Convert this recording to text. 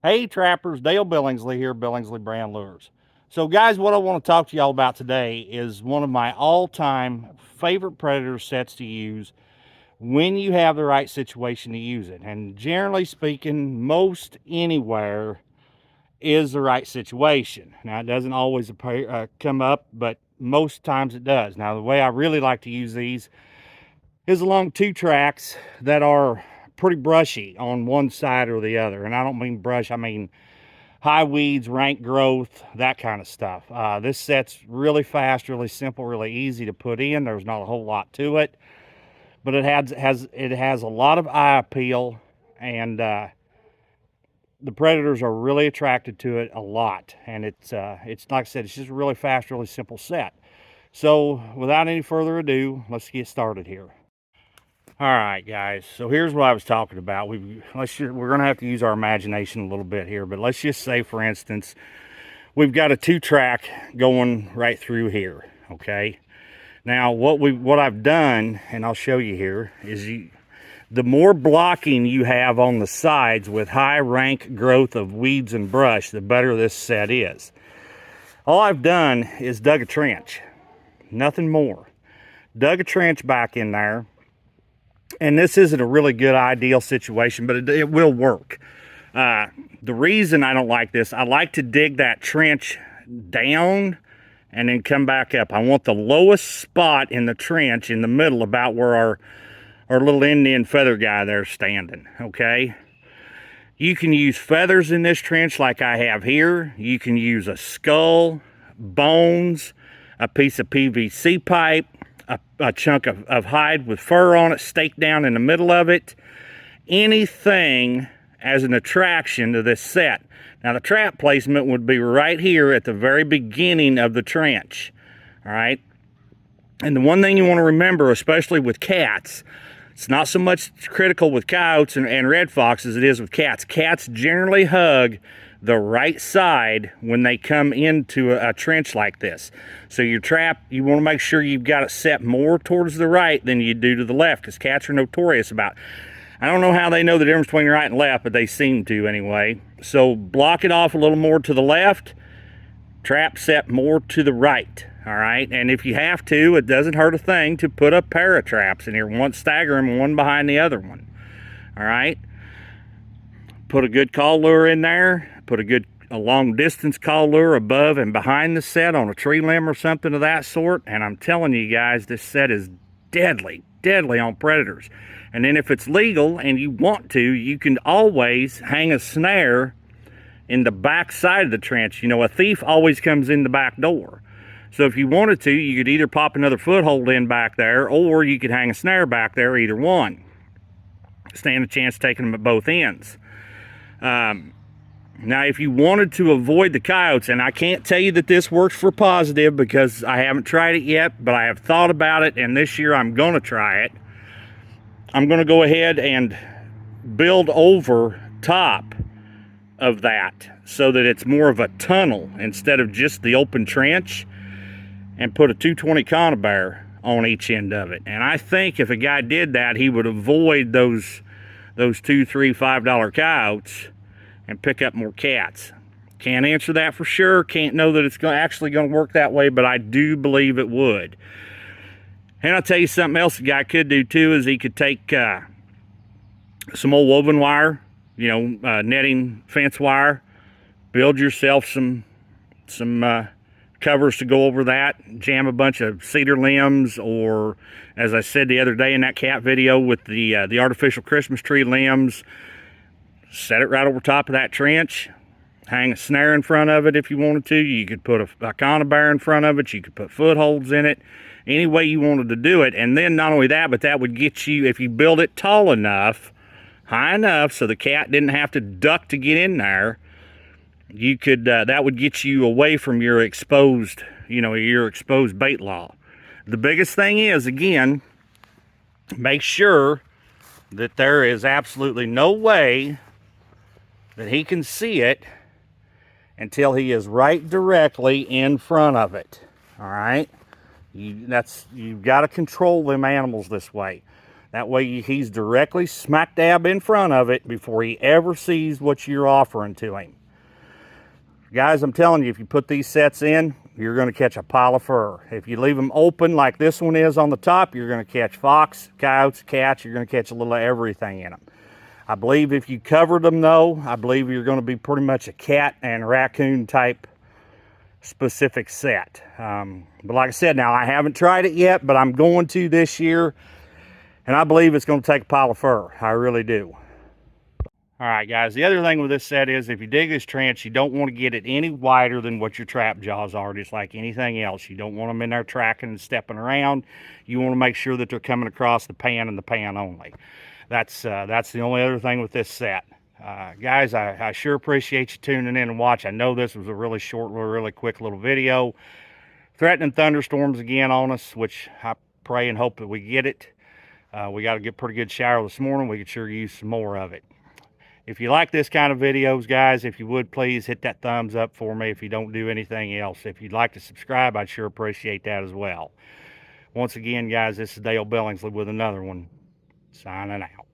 Hey trappers, Dale Billingsley here, Billingsley Brand Lures. So guys, what I want to talk to y'all about today is one of my all-time favorite predator sets to use when you have the right situation to use it. And generally speaking, most anywhere is the right situation. Now, it doesn't always come up, but most times it does. Now, the way I really like to use these is along two tracks that are pretty brushy on one side or the other. And I don't mean brush, I mean high weeds, rank growth, that kind of stuff. This set's really fast, really simple, really easy to put in. There's not a whole lot to it, but it has a lot of eye appeal, and the predators are really attracted to it a lot. And it's like I said, it's just a really fast, really simple set. So without any further ado, let's get started here. All right, guys, so here's what I was talking about. We're going to have to use our imagination a little bit here, but let's just say, for instance, we've got a two-track going right through here, okay? Now, what I've done, and I'll show you here, is the more blocking you have on the sides with high rank growth of weeds and brush, the better this set is. All I've done is dug a trench, nothing more. Dug a trench back in there. And this isn't a really good ideal situation, but it will work. The reason I don't like this, I like to dig that trench down and then come back up. I want the lowest spot in the trench in the middle, about where our little Indian feather guy there's standing, okay? You can use feathers in this trench like I have here. You can use a skull, bones, a piece of PVC pipe, a chunk of hide with fur on it staked down in the middle of it. Anything as an attraction to this set. Now, the trap placement would be right here at the very beginning of the trench. All right. And the one thing you want to remember, especially with cats, it's not so much critical with coyotes and red foxes as it is with cats. Cats generally hug the right side when they come into a trench like this. So your trap, you want to make sure you've got it set more towards the right than you do to the left, because cats are notorious about it. I don't know how they know the difference between right and left, but they seem to anyway. So block it off a little more to the left, trap set more to the right. All right, and if you have to, it doesn't hurt a thing to put a pair of traps in here, one stagger them, one behind the other one. All right, put a good call lure in there. Put a long distance call lure above and behind the set on a tree limb or something of that sort. And I'm telling you guys, this set is deadly on predators. And then if it's legal and you want to, you can always hang a snare in the back side of the trench. You know, a thief always comes in the back door. So if you wanted to, you could either pop another foothold in back there, or you could hang a snare back there, either one. Stand a chance taking them at both ends. Now, if you wanted to avoid the coyotes, and I can't tell you that this works for positive because I haven't tried it yet, but I have thought about it, and this year I'm going to try it. I'm going to go ahead and build over top of that so that it's more of a tunnel instead of just the open trench, and put a 220 conibear on each end of it. And I think if a guy did that, he would avoid those $2, $3, $5 coyotes and pick up more cats. Can't answer that for sure. Can't know that it's actually going to work that way, but I do believe it would. And I'll tell you something else the guy could do too, is he could take some old woven wire, you know, netting fence wire, build yourself some covers to go over that, jam a bunch of cedar limbs, or as I said the other day in that cat video with the artificial Christmas tree limbs, set it right over top of that trench, hang a snare in front of it if you wanted to. You could put a conibear in front of it. You could put footholds in it, any way you wanted to do it. And then not only that, but that would get you, if you build it tall enough, high enough so the cat didn't have to duck to get in there, you could, that would get you away from your exposed, you know, your exposed bait law. The biggest thing is, again, make sure that there is absolutely no way that he can see it until he is right directly in front of it. All right, you've got to control them animals this way. That way he's directly smack dab in front of it before he ever sees what you're offering to him. Guys, I'm telling you, if you put these sets in, you're going to catch a pile of fur. If you leave them open like this one is on the top, you're going to catch fox, coyotes, cats. You're going to catch a little of everything in them. I believe if you covered them though, I believe you're going to be pretty much a cat and raccoon type specific set. But like I said, now I haven't tried it yet, but I'm going to this year, and I believe it's going to take a pile of fur. I really do. All right, guys, the other thing with this set is if you dig this trench, you don't want to get it any wider than what your trap jaws are, just like anything else. You don't want them in there tracking and stepping around. You want to make sure that they're coming across the pan and the pan only. That's the only other thing with this set. Guys, I sure appreciate you tuning in and watching. I know this was a really short, really quick little video. Threatening thunderstorms again on us, which I pray and hope that we get it. We got to get a pretty good shower this morning. We could sure use some more of it. If you like this kind of videos, guys, if you would please hit that thumbs up for me if you don't do anything else. If you'd like to subscribe, I'd sure appreciate that as well. Once again, guys, this is Dale Billingsley with another one. Signing out.